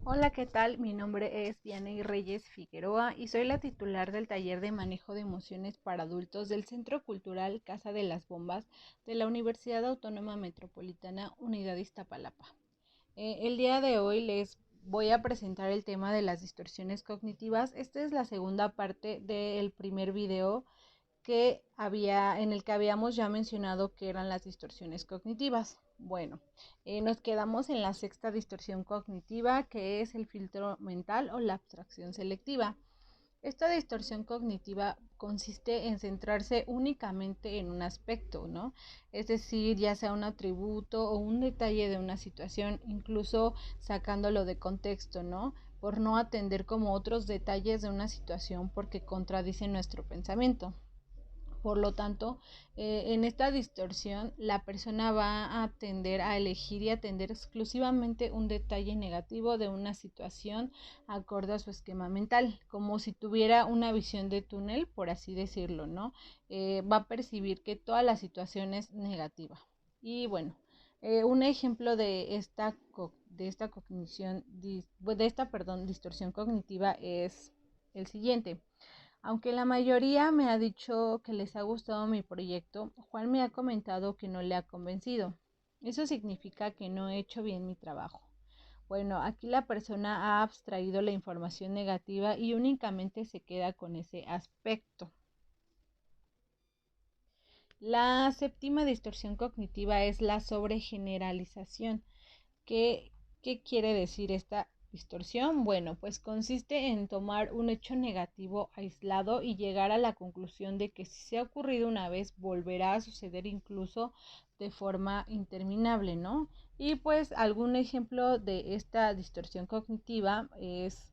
Hola, ¿qué tal? Mi nombre es Vianey Reyes Figueroa y soy la titular del taller de manejo de emociones para adultos del Centro Cultural Casa de las Bombas de la Universidad Autónoma Metropolitana Unidad Iztapalapa. El día de hoy les voy a presentar el tema de las distorsiones cognitivas. Esta es la segunda parte del primer video en el que habíamos ya mencionado que eran las distorsiones cognitivas. Bueno, nos quedamos en la sexta distorsión cognitiva, que es el filtro mental o la abstracción selectiva. Esta distorsión cognitiva consiste en centrarse únicamente en un aspecto, ¿no? Es decir, ya sea un atributo o un detalle de una situación, incluso sacándolo de contexto, ¿no? Por no atender como otros detalles de una situación porque contradicen nuestro pensamiento. Por lo tanto, en esta distorsión, la persona va a tender a elegir y atender exclusivamente un detalle negativo de una situación acorde a su esquema mental, como si tuviera una visión de túnel, por así decirlo, ¿no? Va a percibir que toda la situación es negativa. Y bueno, un ejemplo de distorsión cognitiva es el siguiente. Aunque la mayoría me ha dicho que les ha gustado mi proyecto, Juan me ha comentado que no le ha convencido. Eso significa que no he hecho bien mi trabajo. Bueno, aquí la persona ha abstraído la información negativa y únicamente se queda con ese aspecto. La séptima distorsión cognitiva es la sobregeneralización. ¿Qué quiere decir esta distorsión? Bueno, pues consiste en tomar un hecho negativo aislado y llegar a la conclusión de que si se ha ocurrido una vez, volverá a suceder incluso de forma interminable, ¿no? Y pues algún ejemplo de esta distorsión cognitiva es: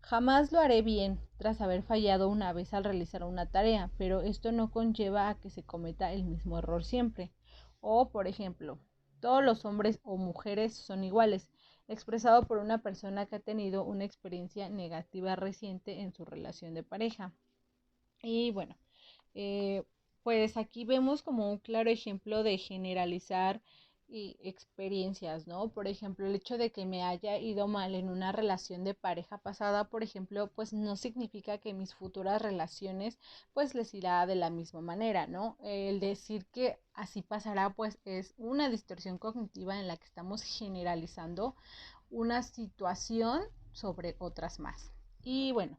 jamás lo haré bien tras haber fallado una vez al realizar una tarea, pero esto no conlleva a que se cometa el mismo error siempre. O, por ejemplo, todos los hombres o mujeres son iguales, expresado por una persona que ha tenido una experiencia negativa reciente en su relación de pareja. Y bueno, eh, pues aquí vemos como un claro ejemplo de generalizar experiencias, ¿no? Por ejemplo, el hecho de que me haya ido mal en una relación de pareja pasada, por ejemplo, pues no significa que mis futuras relaciones pues les irá de la misma manera, ¿no? El decir que así pasará pues es una distorsión cognitiva en la que estamos generalizando una situación sobre otras más. Y bueno,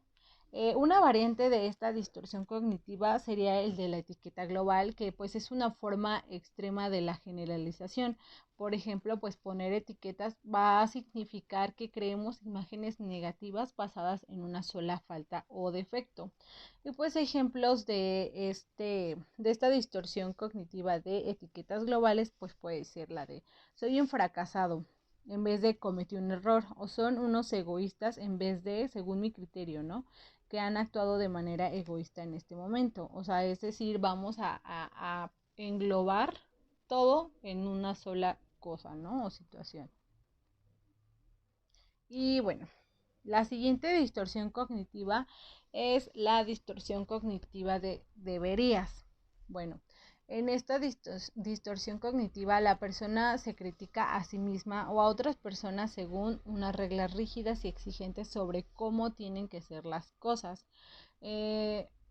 una variante de esta distorsión cognitiva sería el de la etiqueta global, que pues es una forma extrema de la generalización. Por ejemplo, pues poner etiquetas va a significar que creemos imágenes negativas basadas en una sola falta o defecto. Y pues ejemplos de esta distorsión cognitiva de etiquetas globales, pues puede ser la de soy un fracasado en vez de cometí un error, o son unos egoístas en vez de, según mi criterio, ¿no? Que han actuado de manera egoísta en este momento. O sea, es decir, vamos a englobar todo en una sola cosa, ¿no? O situación. Y bueno, la siguiente distorsión cognitiva es la distorsión cognitiva de deberías. Bueno, en esta distorsión cognitiva la persona se critica a sí misma o a otras personas según unas reglas rígidas y exigentes sobre cómo tienen que ser las cosas.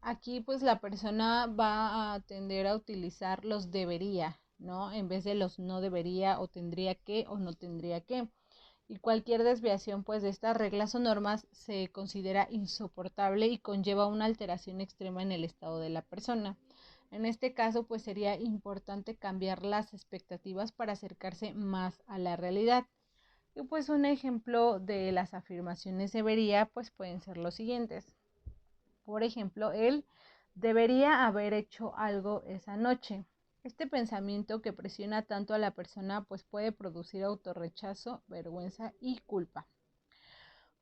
Aquí pues la persona va a tender a utilizar los debería, ¿no? En vez de los no debería o tendría que o no tendría que. Y cualquier desviación pues de estas reglas o normas se considera insoportable y conlleva una alteración extrema en el estado de la persona. En este caso pues sería importante cambiar las expectativas para acercarse más a la realidad. Y pues un ejemplo de las afirmaciones debería pues pueden ser los siguientes. Por ejemplo, él debería haber hecho algo esa noche. Este pensamiento que presiona tanto a la persona pues puede producir autorrechazo, vergüenza y culpa.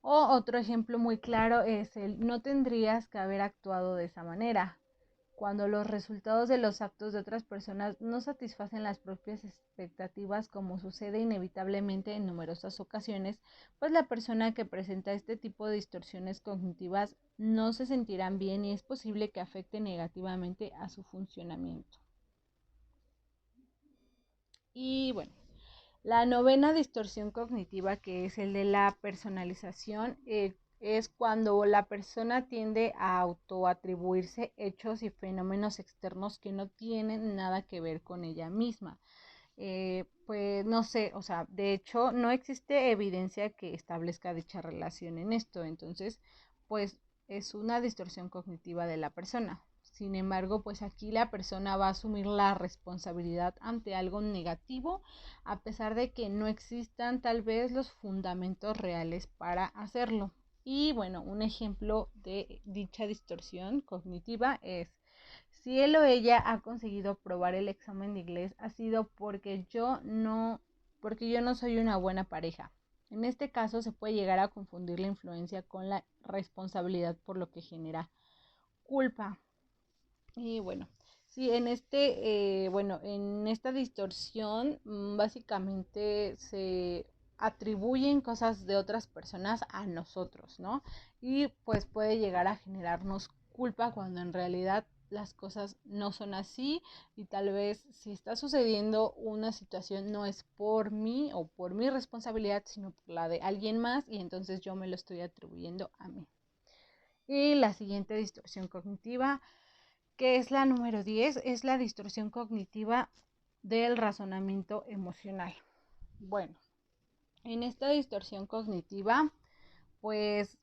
O otro ejemplo muy claro es el no tendrías que haber actuado de esa manera. Cuando los resultados de los actos de otras personas no satisfacen las propias expectativas, como sucede inevitablemente en numerosas ocasiones, pues la persona que presenta este tipo de distorsiones cognitivas no se sentirán bien y es posible que afecte negativamente a su funcionamiento. Y bueno, La novena distorsión cognitiva, que es el de la personalización, es cuando la persona tiende a autoatribuirse hechos y fenómenos externos que no tienen nada que ver con ella misma. Pues no sé, o sea, de hecho no existe evidencia que establezca dicha relación en esto, entonces pues es una distorsión cognitiva de la persona. Sin embargo, pues aquí la persona va a asumir la responsabilidad ante algo negativo, a pesar de que no existan tal vez los fundamentos reales para hacerlo. Y bueno, un ejemplo de dicha distorsión cognitiva es: si él o ella ha conseguido aprobar el examen de inglés, ha sido porque yo no soy una buena pareja. En este caso se puede llegar a confundir la influencia con la responsabilidad, por lo que genera culpa. Y bueno, sí, en esta distorsión básicamente se atribuyen cosas de otras personas a nosotros, ¿no? Y pues puede llegar a generarnos culpa cuando en realidad las cosas no son así, y tal vez si está sucediendo una situación no es por mí o por mi responsabilidad, sino por la de alguien más, y entonces yo me lo estoy atribuyendo a mí. Y la siguiente distorsión cognitiva, que es la número 10, es la distorsión cognitiva del razonamiento emocional. Bueno, en esta distorsión cognitiva, pues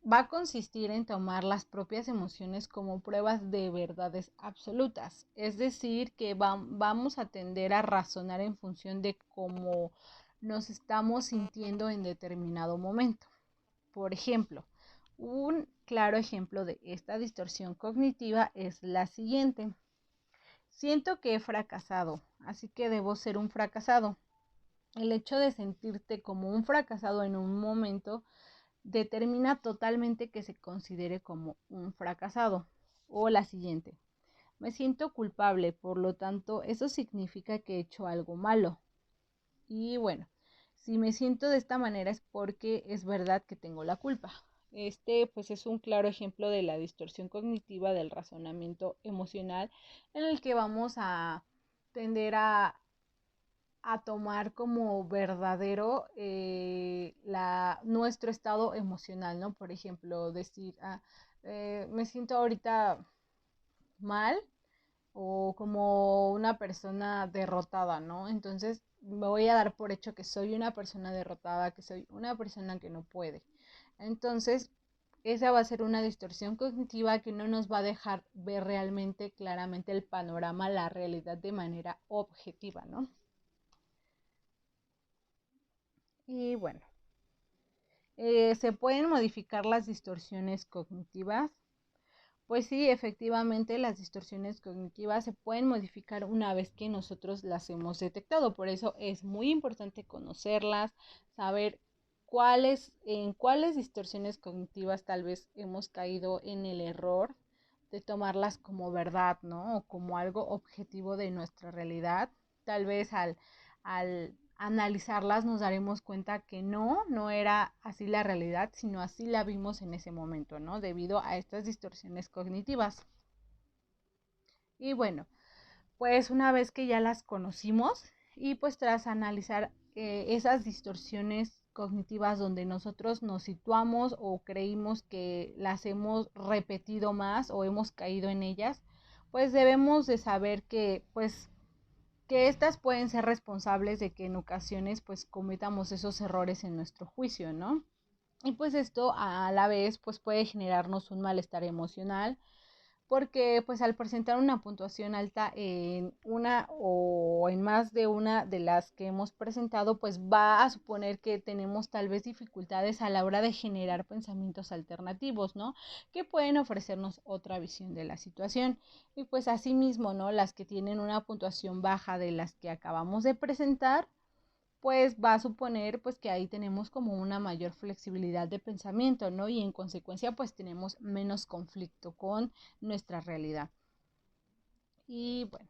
va a consistir en tomar las propias emociones como pruebas de verdades absolutas. Es decir, que vamos a tender a razonar en función de cómo nos estamos sintiendo en determinado momento. Por ejemplo, un claro ejemplo de esta distorsión cognitiva es la siguiente: siento que he fracasado, así que debo ser un fracasado. El hecho de sentirte como un fracasado en un momento determina totalmente que se considere como un fracasado. O la siguiente: me siento culpable, por lo tanto, eso significa que he hecho algo malo. Y bueno, si me siento de esta manera es porque es verdad que tengo la culpa. Este pues es un claro ejemplo de la distorsión cognitiva del razonamiento emocional, en el que vamos a tender a tomar como verdadero nuestro estado emocional, ¿no? Por ejemplo, decir, me siento ahorita mal, o como una persona derrotada, ¿no? Entonces me voy a dar por hecho que soy una persona derrotada, que soy una persona que no puede. Entonces, esa va a ser una distorsión cognitiva que no nos va a dejar ver realmente claramente el panorama, la realidad de manera objetiva, ¿no? Y bueno, ¿se pueden modificar las distorsiones cognitivas? Pues sí, efectivamente las distorsiones cognitivas se pueden modificar una vez que nosotros las hemos detectado. Por eso es muy importante conocerlas, saber en cuáles distorsiones cognitivas tal vez hemos caído en el error de tomarlas como verdad, ¿no? O como algo objetivo de nuestra realidad. Tal vez al analizarlas nos daremos cuenta que no era así la realidad, sino así la vimos en ese momento, ¿no? Debido a estas distorsiones cognitivas. Y bueno, pues una vez que ya las conocimos y pues tras analizar esas distorsiones cognitivas donde nosotros nos situamos o creímos que las hemos repetido más o hemos caído en ellas, pues debemos de saber que estas pueden ser responsables de que en ocasiones pues cometamos esos errores en nuestro juicio, ¿no? Y pues esto a la vez pues puede generarnos un malestar emocional, porque pues al presentar una puntuación alta en una o en más de una de las que hemos presentado, pues va a suponer que tenemos tal vez dificultades a la hora de generar pensamientos alternativos, ¿no? Que pueden ofrecernos otra visión de la situación. Y pues asimismo, ¿no? Las que tienen una puntuación baja de las que acabamos de presentar, pues va a suponer pues que ahí tenemos como una mayor flexibilidad de pensamiento, ¿no? Y en consecuencia pues tenemos menos conflicto con nuestra realidad. Y bueno,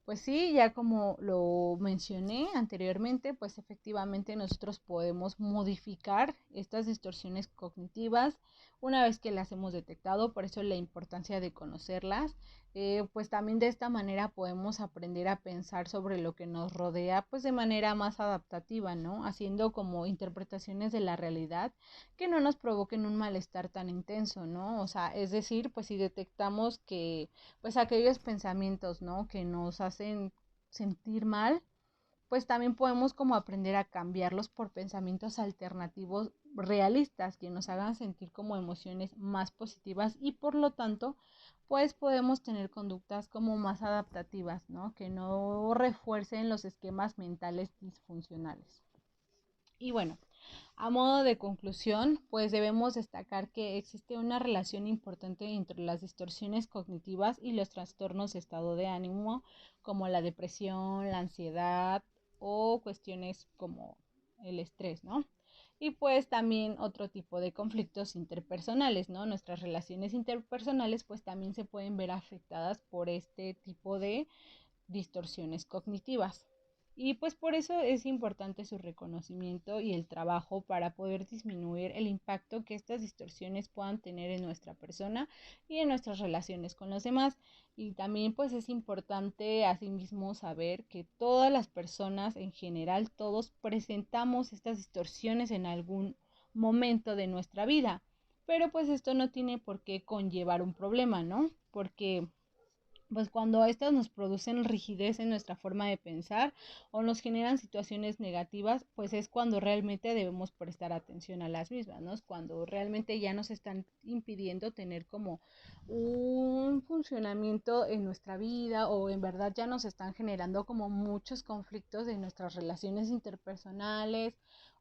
pues sí, ya como lo mencioné anteriormente, pues efectivamente nosotros podemos modificar estas distorsiones cognitivas una vez que las hemos detectado, por eso la importancia de conocerlas. pues también de esta manera podemos aprender a pensar sobre lo que nos rodea, pues de manera más adaptativa, ¿no? Haciendo como interpretaciones de la realidad que no nos provoquen un malestar tan intenso, ¿no? O sea, es decir, pues si detectamos que, pues aquellos pensamientos, ¿no? Que nos hacen sentir mal, pues también podemos como aprender a cambiarlos por pensamientos alternativos realistas que nos hagan sentir como emociones más positivas y por lo tanto pues podemos tener conductas como más adaptativas, ¿no? Que no refuercen los esquemas mentales disfuncionales. Y bueno, a modo de conclusión, pues debemos destacar que existe una relación importante entre las distorsiones cognitivas y los trastornos de estado de ánimo, como la depresión, la ansiedad o cuestiones como el estrés, ¿no? Y pues también otro tipo de conflictos interpersonales, ¿no? Nuestras relaciones interpersonales pues también se pueden ver afectadas por este tipo de distorsiones cognitivas. Y pues por eso es importante su reconocimiento y el trabajo para poder disminuir el impacto que estas distorsiones puedan tener en nuestra persona y en nuestras relaciones con los demás. Y también pues es importante asimismo saber que todas las personas en general, todos presentamos estas distorsiones en algún momento de nuestra vida. Pero pues esto no tiene por qué conllevar un problema, ¿no? Porque pues cuando estas nos producen rigidez en nuestra forma de pensar o nos generan situaciones negativas, pues es cuando realmente debemos prestar atención a las mismas, ¿no? Es cuando realmente ya nos están impidiendo tener como un funcionamiento en nuestra vida o en verdad ya nos están generando como muchos conflictos en nuestras relaciones interpersonales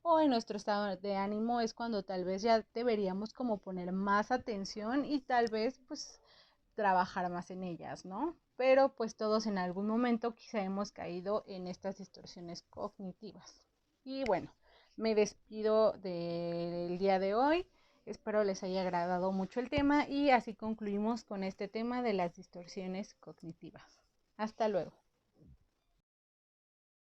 o en nuestro estado de ánimo, es cuando tal vez ya deberíamos como poner más atención y tal vez pues trabajar más en ellas, ¿no? Pero pues todos en algún momento quizá hemos caído en estas distorsiones cognitivas. Y bueno, me despido del día de hoy. Espero les haya agradado mucho el tema y así concluimos con este tema de las distorsiones cognitivas. Hasta luego.